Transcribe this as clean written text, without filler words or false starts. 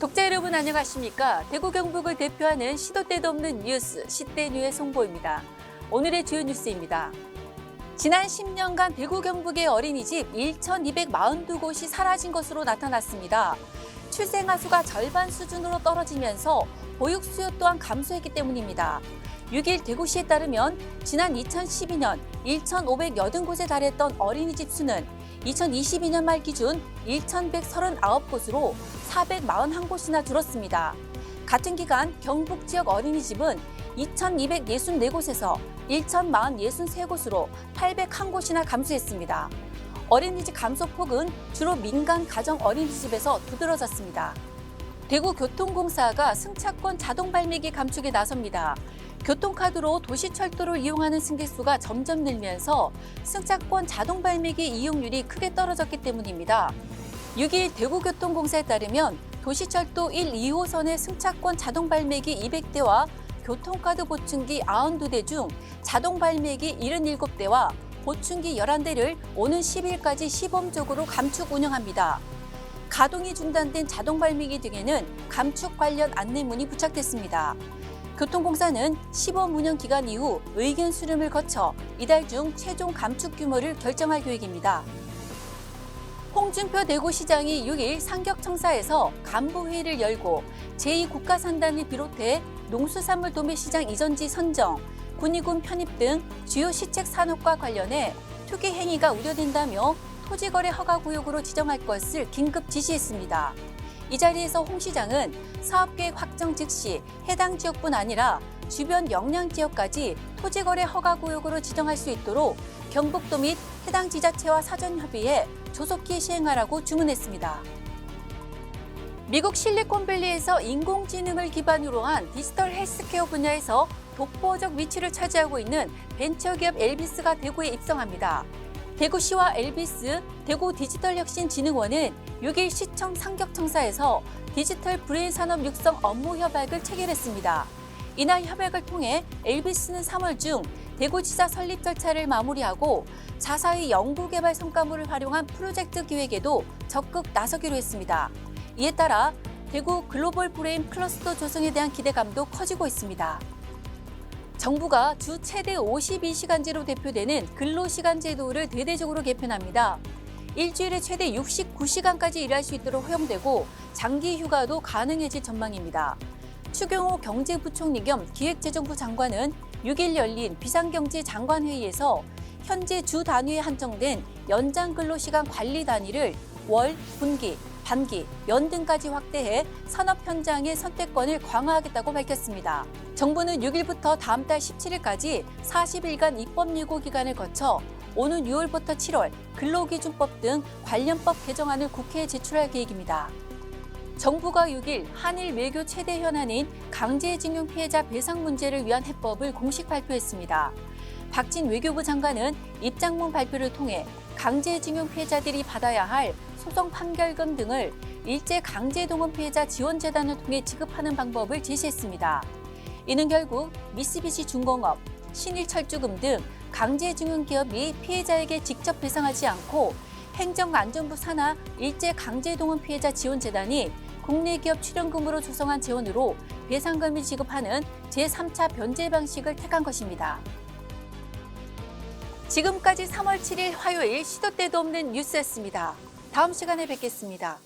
독자 여러분 안녕하십니까? 대구 경북을 대표하는 시도 때도 없는 뉴스 시대뉴의 송보입니다. 오늘의 주요 뉴스입니다. 지난 10년간 대구 경북의 어린이집 1,242곳이 사라진 것으로 나타났습니다. 출생아 수가 절반 수준으로 떨어지면서 보육 수요 또한 감소했기 때문입니다. 6일 대구시에 따르면 지난 2012년 1,580곳에 달했던 어린이집 수는 2022년 말 기준 1,139곳으로 441곳이나 줄었습니다. 같은 기간 경북 지역 어린이집은 2,264곳에서 1,063곳으로 801곳이나 감소했습니다. 어린이집 감소폭은 주로 민간 가정 어린이집에서 두드러졌습니다. 대구교통공사가 승차권 자동 발매기 감축에 나섭니다. 교통카드로 도시철도를 이용하는 승객수가 점점 늘면서 승차권 자동 발매기 이용률이 크게 떨어졌기 때문입니다. 6일 대구교통공사에 따르면 도시철도 1, 2호선의 승차권 자동 발매기 200대와 교통카드 보충기 92대 중 자동 발매기 77대와 보충기 11대를 오는 10일까지 시범적으로 감축 운영합니다. 가동이 중단된 자동 발매기 등에는 감축 관련 안내문이 부착됐습니다. 교통공사는 시범 운영 기간 이후 의견 수렴을 거쳐 이달 중 최종 감축 규모를 결정할 계획입니다. 홍준표 대구시장이 6일 상격청사에서 간부회의를 열고 제2국가산단을 비롯해 농수산물 도매시장 이전지 선정, 군의군 편입 등 주요 시책 산업과 관련해 투기 행위가 우려된다며 토지거래 허가구역으로 지정할 것을 긴급 지시했습니다. 이 자리에서 홍 시장은 사업계획 확정 즉시 해당 지역뿐 아니라 주변 영향 지역까지 토지거래 허가구역으로 지정할 수 있도록 경북도 및 해당 지자체와 사전 협의해 조속히 시행하라고 주문했습니다. 미국 실리콘밸리에서 인공지능을 기반으로 한 디지털 헬스케어 분야에서 독보적 위치를 차지하고 있는 벤처기업 엘비스가 대구에 입성합니다. 대구시와 엘비스 대구디지털혁신진흥원은 6일 시청 상격청사에서 디지털 브레인 산업 육성 업무 협약을 체결했습니다. 이날 협약을 통해 엘비스는 3월 중 대구지사 설립 절차를 마무리하고 자사의 연구개발 성과물을 활용한 프로젝트 기획에도 적극 나서기로 했습니다. 이에 따라 대구 글로벌 브레인 클러스터 조성에 대한 기대감도 커지고 있습니다. 정부가 주 최대 52시간제로 대표되는 근로시간 제도를 대대적으로 개편합니다. 일주일에 최대 69시간까지 일할 수 있도록 허용되고 장기 휴가도 가능해질 전망입니다. 추경호 경제부총리 겸 기획재정부 장관은 6일 열린 비상경제장관회의에서 현재 주 단위에 한정된 연장 근로시간 관리 단위를 월, 분기, 반기, 연 등까지 확대해 산업 현장의 선택권을 강화하겠다고 밝혔습니다. 정부는 6일부터 다음 달 17일까지 40일간 입법 예고 기간을 거쳐 오는 6월부터 7월 근로기준법 등 관련법 개정안을 국회에 제출할 계획입니다. 정부가 6일 한일 외교 최대 현안인 강제징용 피해자 배상 문제를 위한 해법을 공식 발표했습니다. 박진 외교부 장관은 입장문 발표를 통해 강제징용 피해자들이 받아야 할 소송 판결금 등을 일제 강제동원 피해자 지원재단을 통해 지급하는 방법을 제시했습니다. 이는 결국 미쓰비시 중공업, 신일철주금 등 강제징용 기업이 피해자에게 직접 배상하지 않고 행정안전부 산하 일제 강제동원 피해자 지원재단이 국내 기업 출연금으로 조성한 재원으로 배상금을 지급하는 제3차 변제 방식을 택한 것입니다. 지금까지 3월 7일 화요일 시도 때도 없는 뉴스였습니다. 다음 시간에 뵙겠습니다.